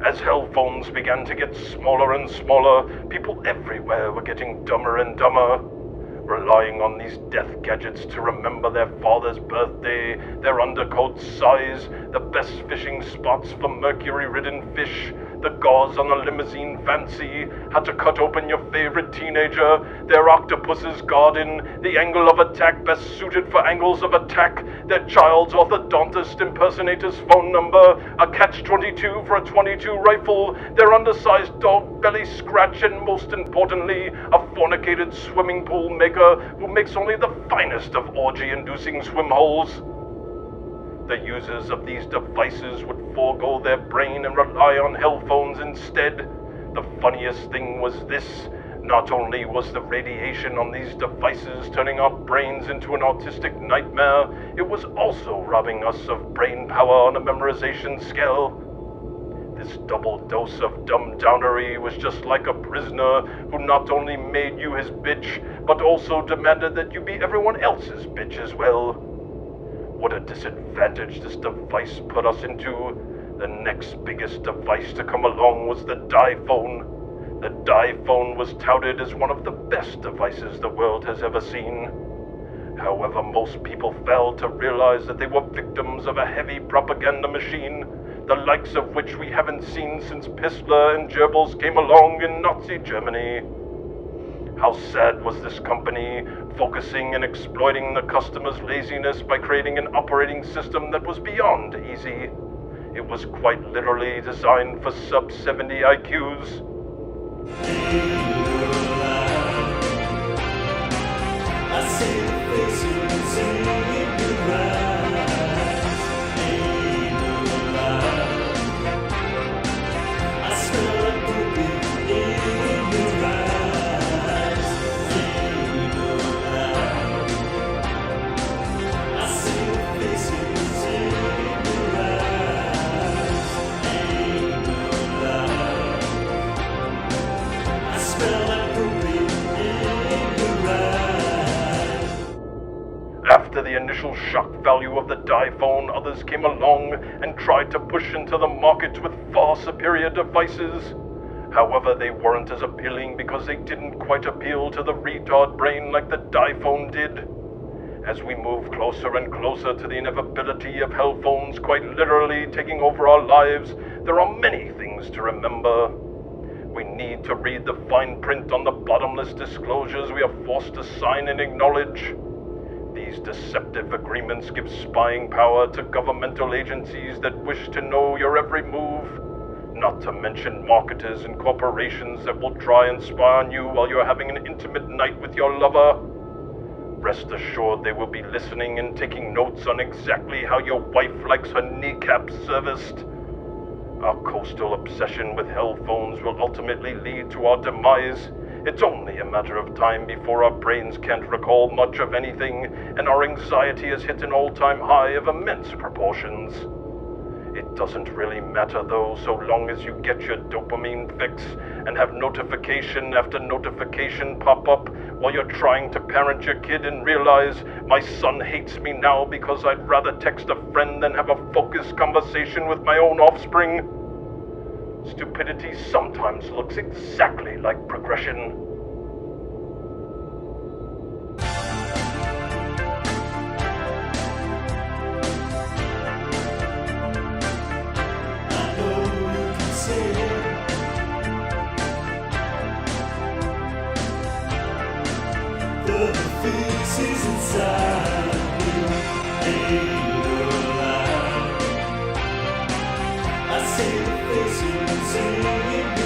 As hell phones began to get smaller and smaller, people everywhere were getting dumber and dumber, relying on these death gadgets to remember their father's birthday, their undercoat size, the best fishing spots for mercury-ridden fish, the gauze on a limousine fancy, how to cut open your favorite teenager, their octopus's garden, the angle of attack best suited for angles of attack, their child's orthodontist impersonator's phone number, a catch-22 for a .22 rifle, their undersized dog belly scratch, and most importantly, a fornicated swimming pool maker who makes only the finest of orgy-inducing swim holes. The users of these devices would forego their brain and rely on hell phones instead. The funniest thing was this: not only was the radiation on these devices turning our brains into an autistic nightmare, it was also robbing us of brain power on a memorization scale. This double dose of dumb-downery was just like a prisoner who not only made you his bitch, but also demanded that you be everyone else's bitch as well. What a disadvantage this device put us into. The next biggest device to come along was the die phone. The die phone was touted as one of the best devices the world has ever seen. However, most people failed to realize that they were victims of a heavy propaganda machine, the likes of which we haven't seen since Pistler and Goebbels came along in Nazi Germany. How sad was this company, focusing and exploiting the customer's laziness by creating an operating system that was beyond easy. It was quite literally designed for sub-70 IQs. I see the faces in your eyes. Ain't no lie. I smell a poopy in your eyes. Ain't no lie. I see the faces in your eyes. Ain't no lie. I smell a poopy in your eyes. After the initial shock value of the die phone, others came along and tried to push into the market with far superior devices. However, they weren't as appealing because they didn't quite appeal to the retard brain like the die phone did. As we move closer and closer to the inevitability of hell phones quite literally taking over our lives, there are many things to remember. We need to read the fine print on the bottomless disclosures we are forced to sign and acknowledge. These deceptive agreements give spying power to governmental agencies that wish to know your every move, not to mention marketers and corporations that will try and spy on you while you're having an intimate night with your lover. Rest assured they will be listening and taking notes on exactly how your wife likes her kneecaps serviced. Our coastal obsession with hell phones will ultimately lead to our demise. It's only a matter of time before our brains can't recall much of anything, and our anxiety has hit an all-time high of immense proportions. It doesn't really matter though, so long as you get your dopamine fix and have notification after notification pop up while you're trying to parent your kid and realize, my son hates me now because I'd rather text a friend than have a focused conversation with my own offspring. Stupidity sometimes looks exactly like progression. I know you can say it. The faces inside you ain't no lie. I see the faces in